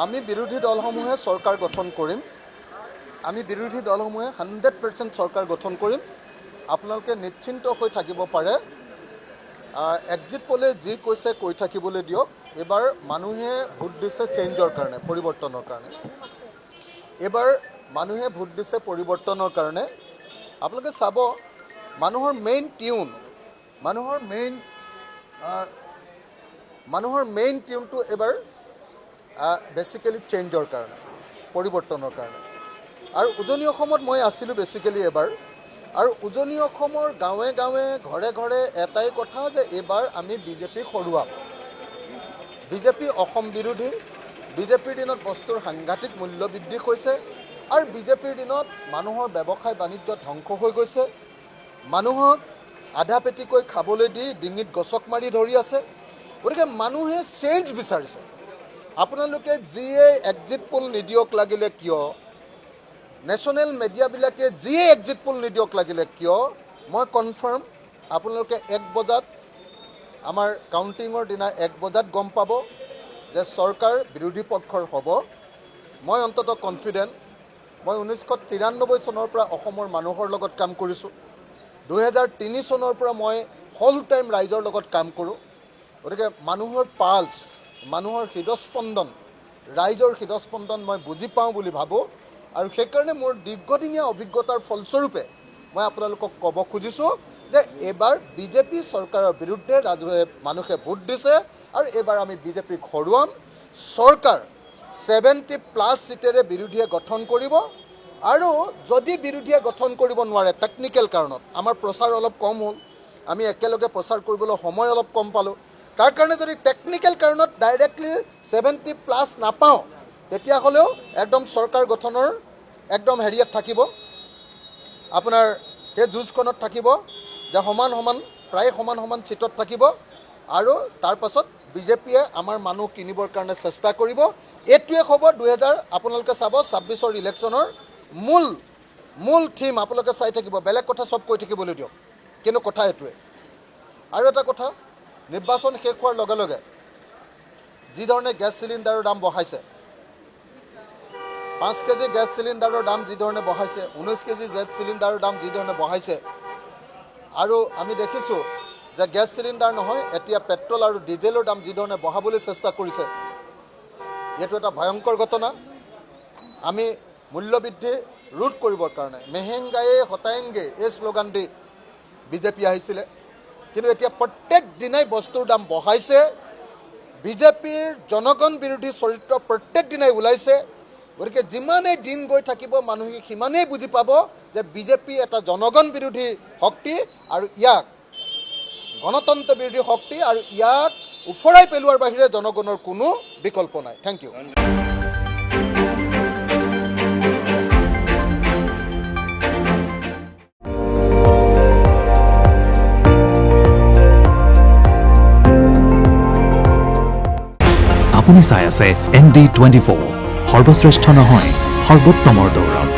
আমি বিৰোধী দলসমূহে চৰকাৰ গঠন কৰিম। আমি বিৰোধী দলসমূহে 100% চৰকাৰ গঠন কৰিম। আপোনালোকে নিশ্চিন্ত হৈ থাকিব পাৰে। এক্সিট পোলে যি কৈছে কৈ থাকিবলৈ দিয়ক। এবাৰ মানুহে ভোট দিছে চেঞ্জৰ কাৰণে, পৰিৱৰ্তনৰ কাৰণে। এবাৰ মানুহে ভোট দিছে পৰিৱৰ্তনৰ কাৰণে। আপোনালোকে চাব, মানুহৰ মেইন টিউন, মানুহৰ মেইন টিউনটো এবাৰ বেচিকেলি চেঞ্জৰ কাৰণে, পৰিৱৰ্তনৰ কাৰণে। আৰু উজনি অসমত মই আছিলোঁ বেচিকেলি এবাৰ। আৰু উজনি অসমৰ গাঁৱে গাঁৱে ঘৰে ঘৰে এটাই কথা যে এইবাৰ আমি বিজেপিক হৰুৱাম। বিজেপি অসম বিৰোধী। বিজেপিৰ দিনত বস্তুৰ সাংঘাতিক মূল্য বৃদ্ধি হৈছে। আৰু বিজেপিৰ দিনত মানুহৰ ব্যৱসায় বাণিজ্য ধ্বংস হৈ গৈছে। মানুহক আধা পেটিকৈ খাবলৈ দি ডিঙিত গছক মাৰি ধৰি আছে। গতিকে মানুহে চেঞ্জ বিচাৰিছে। আপোনালোকে যিয়ে এক্সিট পোল নিদিয়ক লাগিলে কিয়, নেশ্যনেল মিডিয়াবিলাকে যিয়ে এক্সিট পোল নিদিয়ক লাগিলে কিয়, মই কনফাৰ্ম আপোনালোকে 1 বজাত, আমাৰ কাউণ্টিঙৰ দিনা 1 বজাত গম পাব যে চৰকাৰ বিৰোধী পক্ষৰ হ'ব। মই অন্ততঃ কনফিডেণ্ট। মই 1993 চনৰ পৰা অসমৰ মানুহৰ লগত কাম কৰিছোঁ। 2003 চনৰ পৰা মই হোল টাইম ৰাইজৰ লগত কাম কৰোঁ। গতিকে মানুহৰ পালছ, মানুহৰ হৃদস্পন্দন, ৰাইজৰ হৃদস্পন্দন মই বুজি পাওঁ বুলি ভাবোঁ। আৰু সেইকাৰণে মোৰ দীৰ্ঘদিনীয়া অভিজ্ঞতাৰ ফলস্বৰূপে মই আপোনালোকক ক'ব খুজিছোঁ যে এইবাৰ বিজেপি চৰকাৰৰ বিৰুদ্ধে মানুহে ভোট দিছে। আৰু এইবাৰ আমি বিজেপিক হৰুৱাম। চৰকাৰ 70+ ছিটেৰে বিৰোধীয়ে গঠন কৰিব। আৰু যদি বিৰোধীয়ে গঠন কৰিব নোৱাৰে টেকনিকেল কাৰণত, আমাৰ প্ৰচাৰ অলপ কম হ'ল, আমি একেলগে প্ৰচাৰ কৰিবলৈ সময় অলপ কম পালোঁ, তাৰ কাৰণে যদি টেকনিকেল কাৰণত ডাইৰেক্টলি 70+ নাপাওঁ, তেতিয়াহ'লেও একদম চৰকাৰ গঠনৰ একদম হেৰিয়াত থাকিব, আপোনাৰ সেই যুঁজখনত থাকিব যে সমান সমান, প্ৰায় সমান সমান ছিটত থাকিব। আৰু তাৰ পাছত বিজেপিয়ে আমাৰ মানুহ কিনিবৰ কাৰণে চেষ্টা কৰিব। এইটোৱে হ'ব আপোনালোকে চাব 26 ইলেকশ্যনৰ মূল থিম। আপোনালোকে চাই থাকিব, বেলেগ কথা চব কৈ থাকিবলৈ দিয়ক, কিন্তু কথা এইটোৱে। আৰু এটা কথা, নিৰ্বাচন শেষ হোৱাৰ লগে লগে যিধৰণে গেছ চিলিণ্ডাৰৰ দাম বঢ়াইছে, 5 কেজি গেছ চিলিণ্ডাৰৰ দাম যিধৰণে বঢ়াইছে, 19 কেজি গেছ চিলিণ্ডাৰৰ দাম যিধৰণে বঢ়াইছে, আৰু আমি দেখিছোঁ যে গেছ চিলিণ্ডাৰ নহয়, এতিয়া পেট্ৰল আৰু ডিজেলৰ দাম যিধৰণে বঢ়াবলৈ চেষ্টা কৰিছে, এইটো এটা ভয়ংকৰ ঘটনা। আমি মূল্যবৃদ্ধি ৰোধ কৰিবৰ কাৰণে মেহেংগায়ে হটায়েংগে এই শ্লোগান দি বিজেপি আহিছিলে। কিন্তু এতিয়া প্ৰত্যেক দিনাই বস্তুৰ দাম বঢ়াইছে। বিজেপিৰ জনগণ বিৰোধী চৰিত্ৰ প্ৰত্যেক দিনাই ওলাইছে। গতিকে যিমানেই দিন গৈ থাকিব মানুহে সিমানেই বুজি পাব যে বিজেপি এটা জনগণ বিৰোধী শক্তি, আৰু ইয়াক গণতন্ত্ৰ বিৰোধী শক্তি, আৰু ইয়াক উফৰাই পেলোৱাৰ বাহিৰে জনগণৰ কোনো বিকল্প নাই। Thank you. আপুনি চাই আছে ND24, সৰ্বশ্ৰেষ্ঠ নহয়, সৰ্বোত্তমৰ দৌৰ।